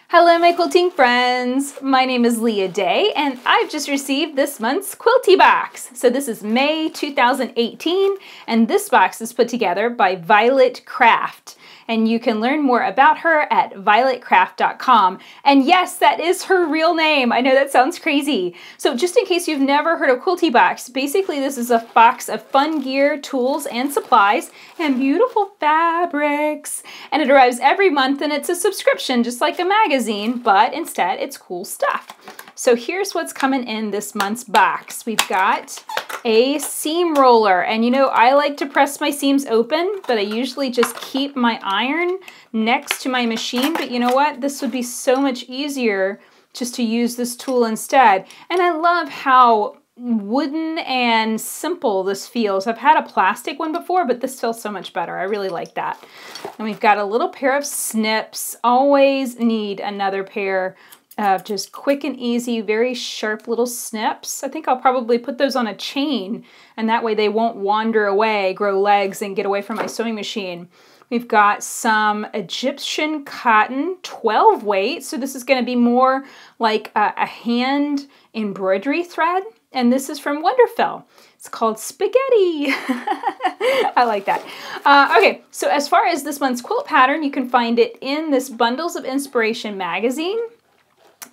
Hello my quilting friends! My name is Leah Day and I've just received this month's Quilty Box. So this is May 2018 and this box is put together by Violet Craft. And you can learn more about her at violetcraft.com. And yes, that is her real name. I know that sounds crazy. So just in case you've never heard of Quilty Box, basically this is a box of fun gear, tools, and supplies, and beautiful fabrics. And it arrives every month and it's a subscription, just like a magazine, but instead it's cool stuff. So here's what's coming in this month's box. We've got a seam roller, and you know I like to press my seams open, but I usually just keep my iron next to my machine, but you know what? This would be so much easier just to use this tool instead. And I love how wooden and simple this feels. I've had a plastic one before, but this feels so much better. I really like that. And we've got a little pair of snips. Always need another pair of just quick and easy, very sharp little snips. I think I'll probably put those on a chain, and that way they won't wander away, grow legs, and get away from my sewing machine. We've got some Egyptian cotton 12 weight, so this is going to be more like a hand embroidery thread, and this is from Wonderful. It's called Spaghetti. I like that. Okay, so as far as this month's quilt pattern, you can find it in this Bundles of Inspiration magazine.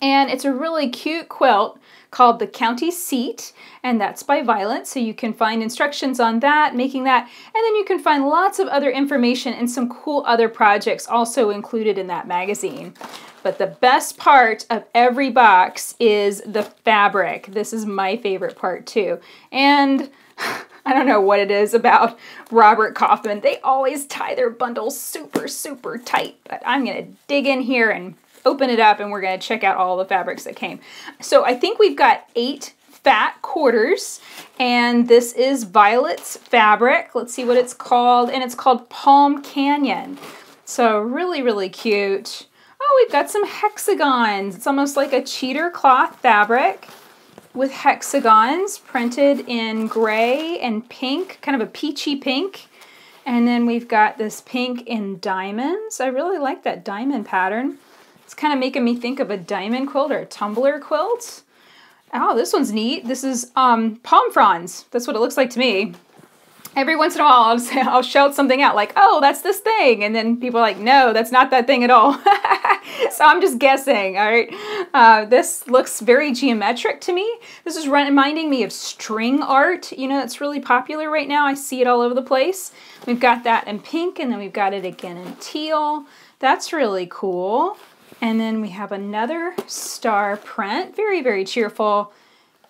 And it's a really cute quilt called the County Seat, and that's by Violet, so you can find instructions on that, making that, and then you can find lots of other information and some cool other projects also included in that magazine. But the best part of every box is the fabric. This is my favorite part too. And I don't know what it is about Robert Kaufman. They always tie their bundles super, super tight, but I'm gonna dig in here and open it up and we're going to check out all the fabrics that came. So I think we've got 8 fat quarters, and this is Violet's fabric. Let's see what it's called, and it's called Palm Canyon. So really, really cute. Oh, we've got some hexagons. It's almost like a cheater cloth fabric with hexagons printed in gray and pink, kind of a peachy pink. And then we've got this pink in diamonds. I really like that diamond pattern. It's kind of making me think of a diamond quilt or a tumbler quilt. Oh, this one's neat. This is palm fronds. That's what it looks like to me. Every once in a while, I'll shout something out like, oh, that's this thing. And then people are like, no, that's not that thing at all. So I'm just guessing, all right? This looks very geometric to me. This is reminding me of string art. You know, it's really popular right now. I see it all over the place. We've got that in pink, and then we've got it again in teal. That's really cool. And then we have another star print, very, very cheerful,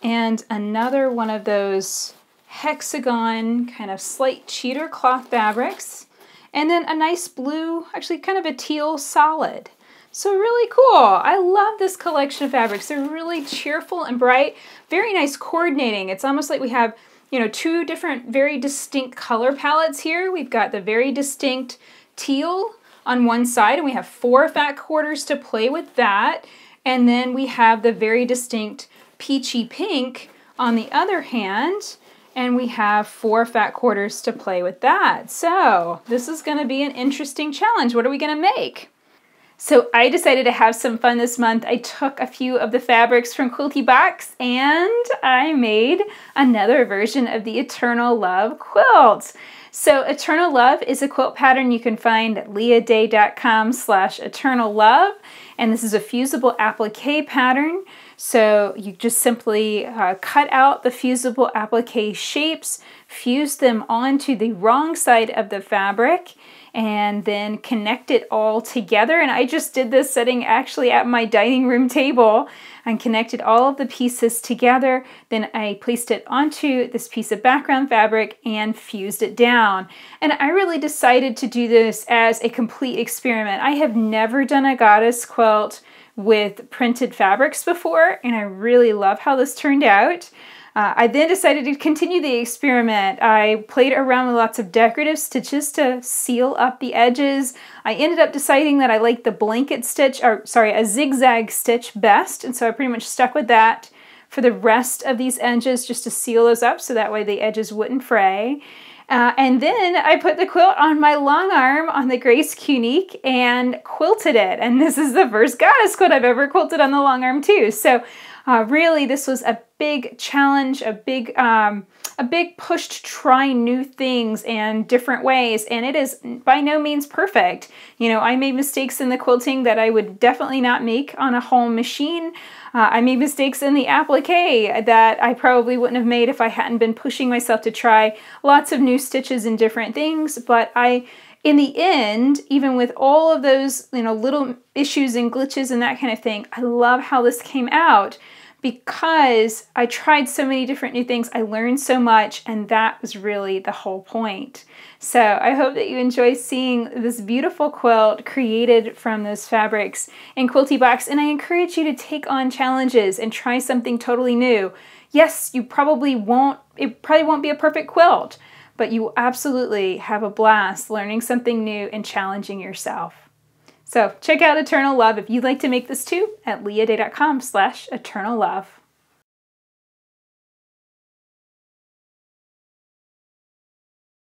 and another one of those hexagon kind of slight cheater cloth fabrics, and then a nice blue, actually kind of a teal solid. So really cool. I love this collection of fabrics. They're really cheerful and bright, very nice coordinating. It's almost like we have, you know, 2 different very distinct color palettes here. We've got the very distinct teal on one side, and we have 4 fat quarters to play with that. And then we have the very distinct peachy pink on the other hand, and we have 4 fat quarters to play with that. So this is going to be an interesting challenge. What are we going to make? So I decided to have some fun this month. I took a few of the fabrics from Quilty Box and I made another version of the Eternal Love quilt. So Eternal Love is a quilt pattern you can find at leahday.com/eternallove, and this is a fusible applique pattern. So you just simply cut out the fusible applique shapes, fuse them onto the wrong side of the fabric, and then connect it all together. And I just did this sitting actually at my dining room table and connected all of the pieces together. Then I placed it onto this piece of background fabric and fused it down. And I really decided to do this as a complete experiment. I have never done a goddess quilt with printed fabrics before, and I really love how this turned out. I then decided to continue the experiment. I played around with lots of decorative stitches to seal up the edges. I ended up deciding that I liked the blanket stitch, or sorry, a zigzag stitch best, and so I pretty much stuck with that for the rest of these edges just to seal those up so that way the edges wouldn't fray. And then I put the quilt on my long arm on the Grace Unique and quilted it. And this is the first goddess quilt I've ever quilted on the long arm too. So really this was a big challenge, a big push to try new things and different ways. And it is by no means perfect. You know, I made mistakes in the quilting that I would definitely not make on a home machine. I made mistakes in the applique that I probably wouldn't have made if I hadn't been pushing myself to try lots of new stitches and different things. But in the end, even with all of those, you know, little issues and glitches and that kind of thing, I love how this came out because I tried so many different new things. I learned so much, and that was really the whole point. So I hope that you enjoy seeing this beautiful quilt created from those fabrics in Quilty Box, and I encourage you to take on challenges and try something totally new. Yes, it probably won't be a perfect quilt, but you will absolutely have a blast learning something new and challenging yourself. So check out Eternal Love if you'd like to make this too at leahday.com/eternallove.